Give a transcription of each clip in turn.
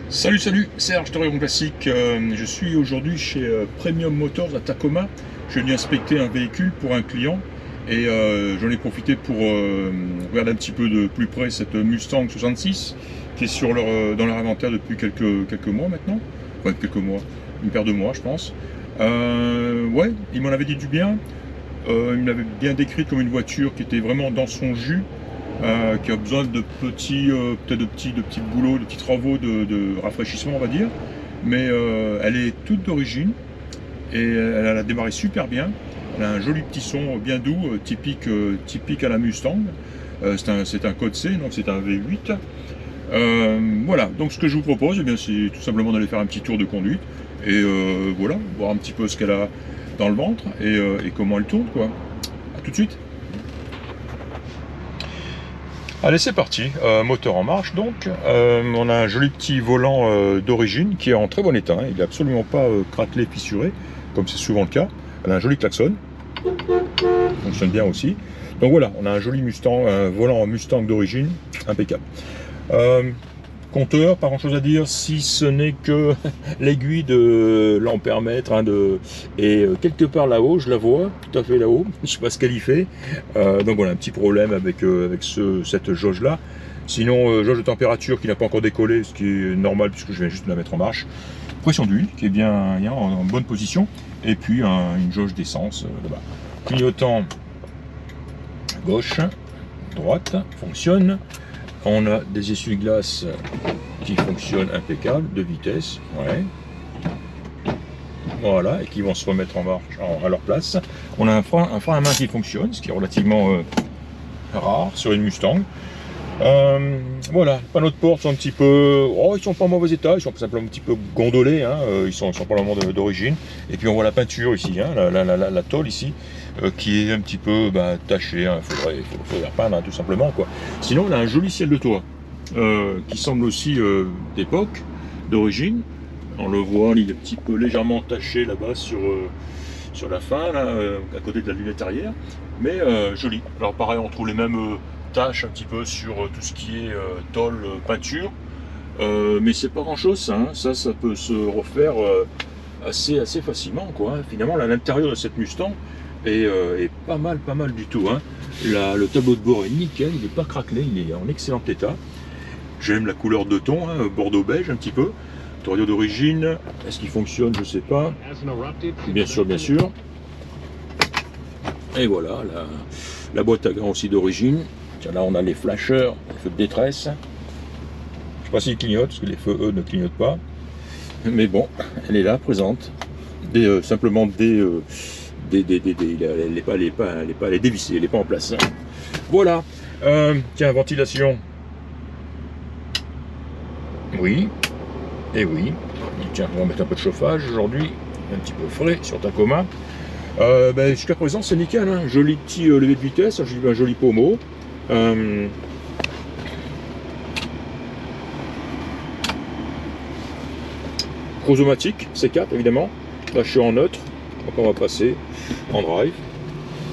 Salut, salut, Serge Torreon Classique. Je suis aujourd'hui chez Premium Motors à Tacoma. Je suis venu inspecter un véhicule pour un client et j'en ai profité pour regarder un petit peu de plus près cette Mustang 66 qui est sur dans leur inventaire depuis quelques mois maintenant. Enfin, quelques mois, une paire de mois, je pense. Ouais, il m'en avait dit du bien. Il me l'avait bien décrite comme une voiture qui était vraiment dans son jus. Qui a besoin de petits, peut-être de petits boulots, de petits travaux de rafraîchissement, on va dire. Mais elle est toute d'origine et elle a démarré super bien. Elle a un joli petit son bien doux, typique à la Mustang. C'est un code C, donc c'est un V8. Voilà, donc ce que je vous propose, eh bien, c'est tout simplement d'aller faire un petit tour de conduite et voilà, voir un petit peu ce qu'elle a dans le ventre et comment elle tourne, quoi. A tout de suite. Allez, c'est parti, moteur en marche donc. On a un joli petit volant d'origine qui est en très bon état, hein. Il n'est absolument pas craquelé, fissuré, comme c'est souvent le cas. Elle a un joli klaxon, fonctionne bien aussi. Donc voilà, on a un joli Mustang, un volant Mustang d'origine, impeccable. Compteur, pas grand chose à dire, si ce n'est que l'aiguille de l'ampèremètre et quelque part là-haut, je la vois, tout à fait là-haut, je sais pas ce qu'elle y fait. Donc voilà, un petit problème avec cette jauge là. Sinon, jauge de température qui n'a pas encore décollé, ce qui est normal puisque je viens juste de la mettre en marche. Pression d'huile qui est bien en bonne position, et puis une jauge d'essence là-bas. Clignotant gauche, droite, fonctionne. On a des essuie-glaces qui fonctionnent impeccable, de vitesse, ouais. Voilà, et qui vont se remettre en marche à leur place. On a un frein à main qui fonctionne, ce qui est relativement rare sur une Mustang. Voilà, les panneaux de porte sont un petit peu... Oh, ils sont pas en mauvais état, ils sont simplement un petit peu gondolés, hein, ils sont probablement d'origine. Et puis on voit la peinture ici, hein, la tôle ici, qui est un petit peu tachée, hein, faudrait repeindre, hein, tout simplement, quoi. Sinon on a un joli ciel de toit, qui semble aussi d'époque, d'origine. On le voit, il est un petit peu légèrement taché là-bas sur la fin, là, à côté de la lunette arrière, mais joli. Alors pareil, on trouve les mêmes tâches un petit peu sur tout ce qui est tôle, peinture, mais c'est pas grand chose ça, hein. Ça peut se refaire assez facilement, quoi, hein. Finalement l'intérieur de cette Mustang est pas mal du tout, hein. Le tableau de bord est nickel, il n'est pas craquelé, il est en excellent état. J'aime la couleur de ton, hein, bordeaux beige un petit peu. Torio d'origine, est-ce qu'il fonctionne? Je sais pas. Bien sûr. Et voilà, la boîte à gants aussi d'origine. Là, on a les flashers, les feux de détresse. Je ne sais pas s'ils clignotent, parce que les feux, eux, ne clignotent pas. Mais bon, elle est là, présente. Simplement elle est dévissée, elle n'est pas en place. Voilà. Tiens, ventilation. Oui. Et oui. Tiens, on va mettre un peu de chauffage aujourd'hui. Un petit peu frais sur Tacoma. Jusqu'à présent, c'est nickel, hein. Joli petit levé de vitesse, un joli pommeau. Chronomatique, C4 évidemment. Là je suis en neutre, donc on va passer en drive.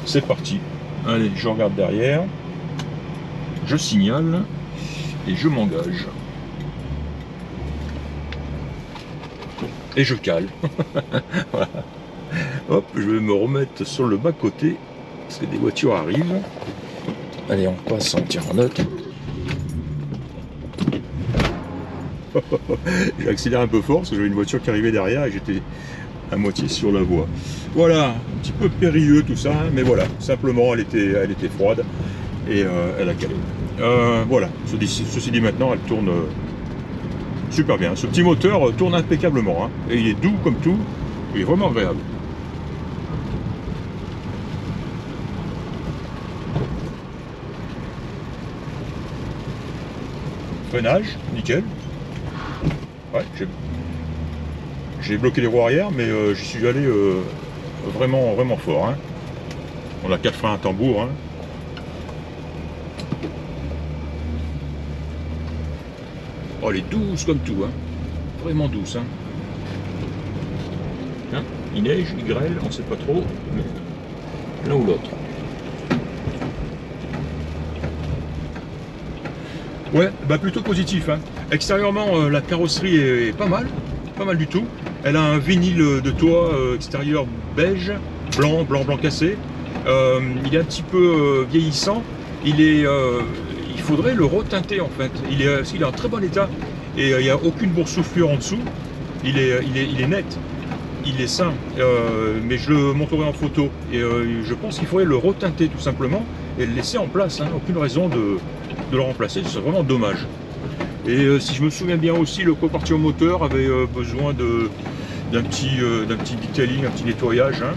C'est parti. Allez, je regarde derrière, je signale et je m'engage. Et je cale. Voilà. Hop, je vais me remettre sur le bas-côté parce que des voitures arrivent. Allez, on passe en tirant neutre. J'ai accéléré un peu fort parce que j'avais une voiture qui arrivait derrière et j'étais à moitié sur la voie. Voilà, un petit peu périlleux tout ça, hein, mais voilà, simplement elle était froide et elle a calé. Voilà, ceci dit maintenant, elle tourne super bien. Ce petit moteur tourne impeccablement, hein, et il est doux comme tout, il est vraiment agréable. Freinage, nickel. Ouais, j'ai bloqué les roues arrière, mais j'y suis allé vraiment fort, hein. On a 4 freins à tambour, hein. Oh, elle est douce comme tout, hein. Vraiment douce, hein. Il neige, il grêle, on ne sait pas trop, mais l'un ou l'autre. Ouais, plutôt positif, hein. Extérieurement, la carrosserie est pas mal du tout. Elle a un vinyle de toit extérieur beige, blanc cassé. Il est un petit peu vieillissant. Il faudrait le reteinter en fait. Il est en très bon état et il n'y a aucune boursouflure en dessous. Il est net, il est sain, mais je le montrerai en photo. Et je pense qu'il faudrait le reteinter tout simplement et le laisser en place. Hein. Aucune raison de le remplacer, c'est vraiment dommage. Et si je me souviens bien aussi, le compartiment moteur avait besoin d'un petit detailing, un petit nettoyage. Hein.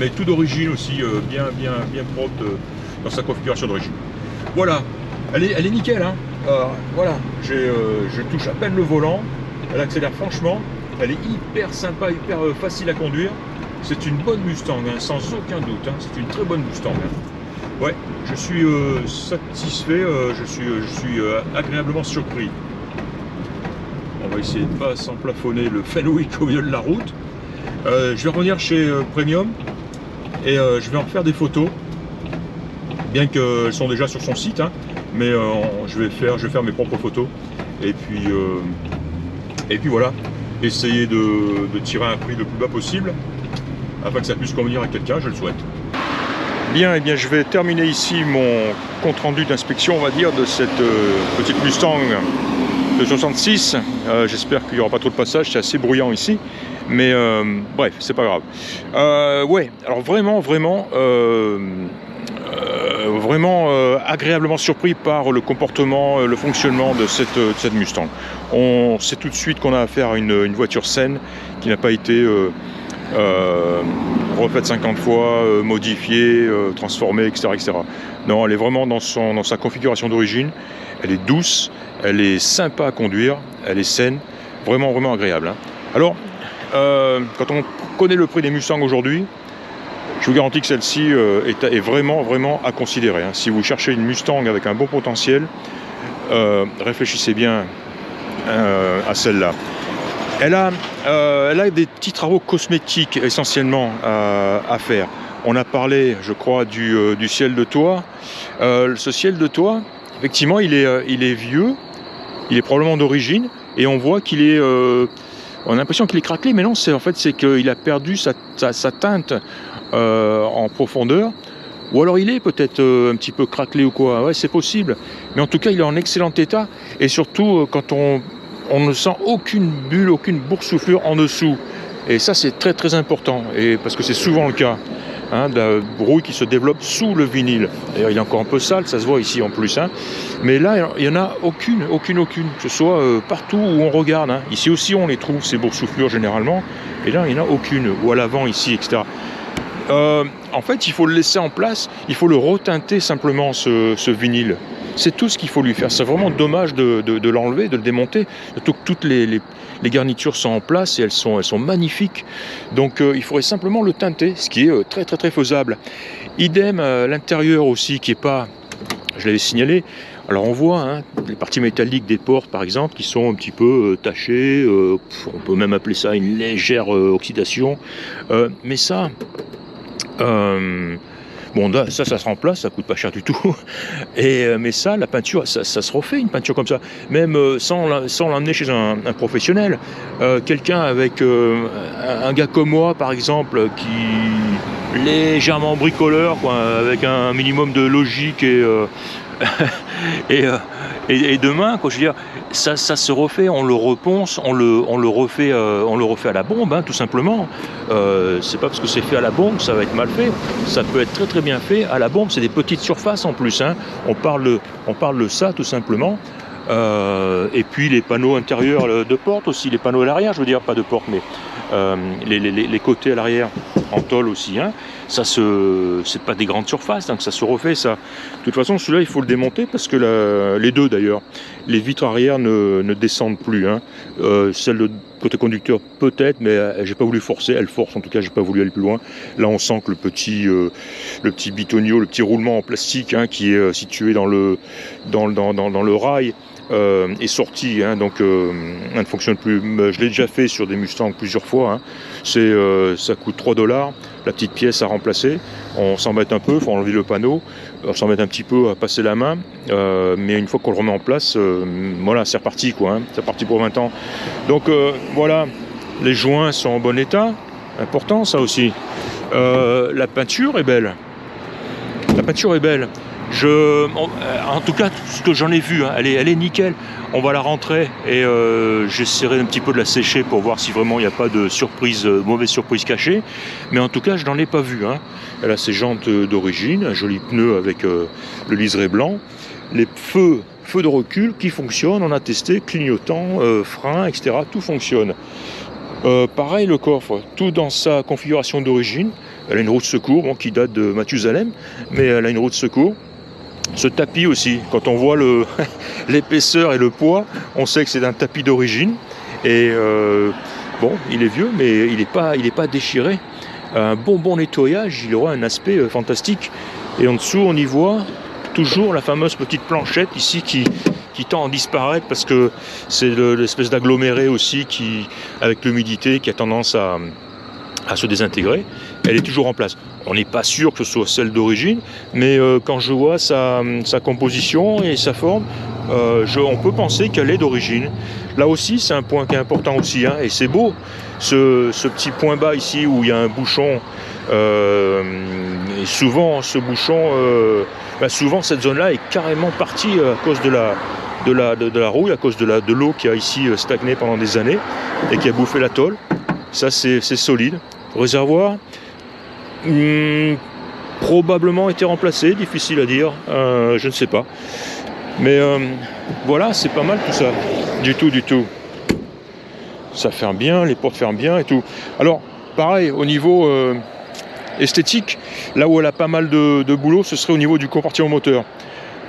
Mais tout d'origine aussi, bien propre dans sa configuration d'origine. Voilà, elle est nickel. Hein. Voilà, je touche à peine le volant, elle accélère franchement, elle est hyper sympa, hyper facile à conduire. C'est une bonne Mustang, hein, sans aucun doute. Hein. C'est une très bonne Mustang. Hein. Ouais, je suis satisfait, je suis agréablement surpris. On va essayer de ne pas s'emplafonner le Fenwick au milieu de la route. Je vais revenir chez Premium et je vais en faire des photos, bien qu'elles sont déjà sur son site, hein, mais je vais faire mes propres photos et puis voilà, essayer de tirer un prix le plus bas possible afin que ça puisse convenir à quelqu'un, je le souhaite. Bien, et bien je vais terminer ici mon compte rendu d'inspection, on va dire, de cette petite Mustang de 66. J'espère qu'il n'y aura pas trop de passages, c'est assez bruyant ici. Mais bref, c'est pas grave. Ouais, alors vraiment agréablement surpris par le comportement, le fonctionnement de cette Mustang. On sait tout de suite qu'on a affaire à une voiture saine qui n'a pas été refaite 50 fois, modifiée, transformée, etc., etc. Non, elle est vraiment dans sa configuration d'origine. Elle est douce, elle est sympa à conduire, elle est saine, vraiment agréable. Hein. Alors, quand on connaît le prix des Mustangs aujourd'hui, je vous garantis que celle-ci est vraiment à considérer. Hein. Si vous cherchez une Mustang avec un bon potentiel, réfléchissez bien à celle-là. Elle a des petits travaux cosmétiques essentiellement à faire. On a parlé, je crois, du ciel de toit. Ce ciel de toit, effectivement, il est vieux, il est probablement d'origine, et on voit qu'il est... on a l'impression qu'il est craquelé, mais non, c'est qu'il a perdu sa teinte en profondeur. Ou alors il est peut-être un petit peu craquelé ou quoi, ouais, c'est possible. Mais en tout cas, il est en excellent état. Et surtout, quand on ne sent aucune bulle, aucune boursouflure en dessous. Et ça, c'est très important, et parce que c'est souvent le cas. Hein, de la brouille qui se développe sous le vinyle. D'ailleurs, il est encore un peu sale, ça se voit ici en plus. Hein. Mais là, il n'y en a aucune, que ce soit partout où on regarde. Hein. Ici aussi, on les trouve, ces boursouflures généralement. Et là, il n'y en a aucune. Ou à l'avant, ici, etc. En fait, il faut le laisser en place. Il faut le reteinter simplement, ce vinyle. C'est tout ce qu'il faut lui faire. C'est vraiment dommage de l'enlever, de le démonter. Surtout que toutes les garnitures sont en place et elles sont magnifiques. Donc il faudrait simplement le teinter, ce qui est très faisable. Idem à l'intérieur aussi, qui est pas... Je l'avais signalé. Alors on voit hein, les parties métalliques des portes, par exemple, qui sont un petit peu tachées. On peut même appeler ça une légère oxydation. Mais ça... bon, ça se remplace, ça coûte pas cher du tout. Mais ça, la peinture, ça se refait une peinture comme ça. Même sans l'emmener chez un professionnel. Quelqu'un avec un gars comme moi, par exemple, qui légèrement bricoleur, quoi, avec un minimum de logique et de main, quoi, je veux dire, ça se refait, on le reponce, on le refait à la bombe, hein, tout simplement. C'est pas parce que c'est fait à la bombe que ça va être mal fait. Ça peut être très bien fait à la bombe. C'est des petites surfaces en plus. Hein. On parle de ça tout simplement. Et puis les panneaux intérieurs de porte aussi, les panneaux à l'arrière, je veux dire, pas de porte, mais les côtés à l'arrière en tôle aussi. Hein. Ça c'est pas des grandes surfaces, donc ça se refait ça. De toute façon, celui-là, il faut le démonter parce que les deux d'ailleurs, les vitres arrière ne descendent plus. Hein. Celle de côté conducteur peut-être, mais j'ai pas voulu forcer. Elle force en tout cas, j'ai pas voulu aller plus loin. Là, on sent que le petit bitonio, le petit roulement en plastique hein, qui est situé dans le rail. Est sorti, hein, donc elle ne fonctionne plus. Je l'ai déjà fait sur des Mustangs plusieurs fois. Hein. Ça coûte $3. La petite pièce à remplacer. On s'embête un peu, il faut enlever le panneau. On s'en met un petit peu à passer la main, mais une fois qu'on le remet en place, voilà, c'est reparti quoi, hein, c'est reparti pour 20 ans. Donc voilà, les joints sont en bon état, important ça aussi. La peinture est belle. La peinture est belle. En tout cas, ce que j'en ai vu, hein, elle est nickel. On va la rentrer et j'essaierai un petit peu de la sécher pour voir si vraiment il n'y a pas de surprise, mauvaise surprise cachée. Mais en tout cas, je n'en ai pas vu. Hein. Elle a ses jantes d'origine, un joli pneu avec le liseré blanc, les feux de recul qui fonctionnent. On a testé, clignotant, frein, etc. Tout fonctionne. Pareil, le coffre, tout dans sa configuration d'origine. Elle a une roue de secours, bon, qui date de Mathusalem, mais elle a une roue de secours. Ce tapis aussi, quand on voit l'épaisseur et le poids, on sait que c'est un tapis d'origine. Et bon, il est vieux, mais il n'est pas déchiré. Un bon nettoyage, il aura un aspect fantastique. Et en dessous, on y voit toujours la fameuse petite planchette ici qui tend à disparaître parce que c'est l'espèce d'aggloméré aussi avec l'humidité qui a tendance à se désintégrer. Elle est toujours en place. On n'est pas sûr que ce soit celle d'origine, mais quand je vois sa composition et sa forme, on peut penser qu'elle est d'origine. Là aussi, c'est un point qui est important aussi, hein, et c'est beau, ce petit point bas ici où il y a un bouchon. Et souvent, ce bouchon, souvent cette zone-là est carrément partie à cause de la rouille, à cause de l'eau qui a ici stagné pendant des années et qui a bouffé la tôle. Ça, c'est solide. Réservoir, probablement été remplacé, difficile à dire, je ne sais pas. Mais voilà, c'est pas mal tout ça. Du tout. Ça ferme bien, les portes ferment bien et tout. Alors, pareil, au niveau esthétique, là où elle a pas mal de boulot, ce serait au niveau du compartiment moteur.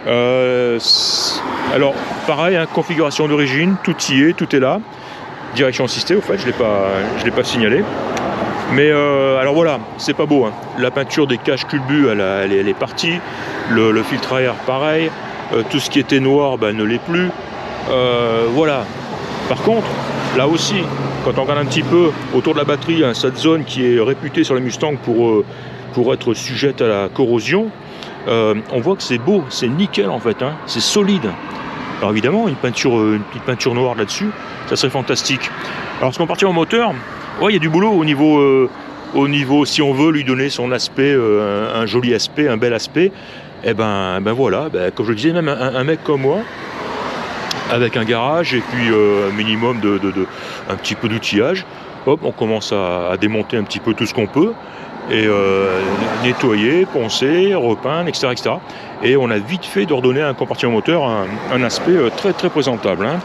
Alors, pareil, hein, configuration d'origine, tout y est, tout est là. Direction assistée, au fait, je l'ai pas signalé. Mais alors voilà, c'est pas beau. Hein. La peinture des caches culbus, elle est partie. Le filtre à air, pareil. Tout ce qui était noir, ne l'est plus. Voilà. Par contre, là aussi, quand on regarde un petit peu autour de la batterie, hein, cette zone qui est réputée sur les Mustangs pour être sujette à la corrosion, on voit que c'est beau, c'est nickel en fait. Hein. C'est solide. Alors évidemment, une petite peinture noire là-dessus, ça serait fantastique. Alors ce compartiment moteur, ouais, il y a du boulot au niveau, si on veut lui donner son aspect, un joli aspect, un bel aspect, et ben voilà, comme je le disais, même un mec comme moi, avec un garage et puis un minimum un petit peu d'outillage, hop, on commence à démonter un petit peu tout ce qu'on peut, et nettoyer, poncer, repeindre, etc., etc. Et on a vite fait de redonner à un compartiment moteur un aspect très très présentable. Hein.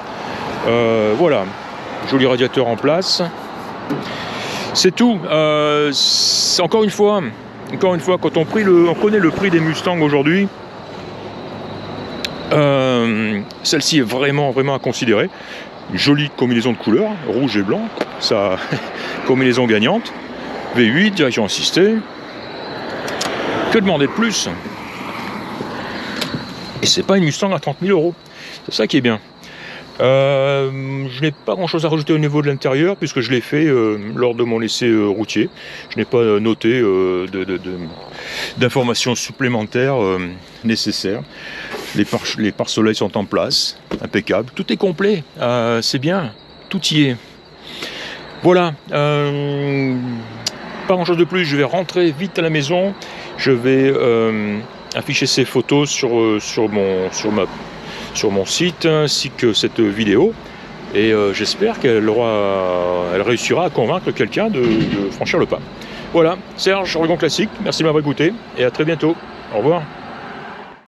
Voilà, joli radiateur en place. C'est tout. Encore une fois, quand on connaît le prix des Mustangs aujourd'hui, celle-ci est vraiment à considérer. Une jolie combinaison de couleurs, rouge et blanc, ça combinaison gagnante. V8, direction assistée. Que demander de plus? Et c'est pas une Mustang à 30 000 €. C'est ça qui est bien. Je n'ai pas grand chose à rajouter au niveau de l'intérieur puisque je l'ai fait lors de mon essai routier. Je n'ai pas noté d'informations supplémentaires nécessaires. Les pare-soleils sont en place, impeccable. Tout est complet, c'est bien, tout y est. Voilà, pas grand chose de plus, je vais rentrer vite à la maison. Je vais afficher ces photos sur mon site ainsi que cette vidéo et j'espère qu'elle réussira à convaincre quelqu'un de franchir le pas. Voilà, Serge, Oregon Classique, merci de m'avoir écouté et à très bientôt. Au revoir.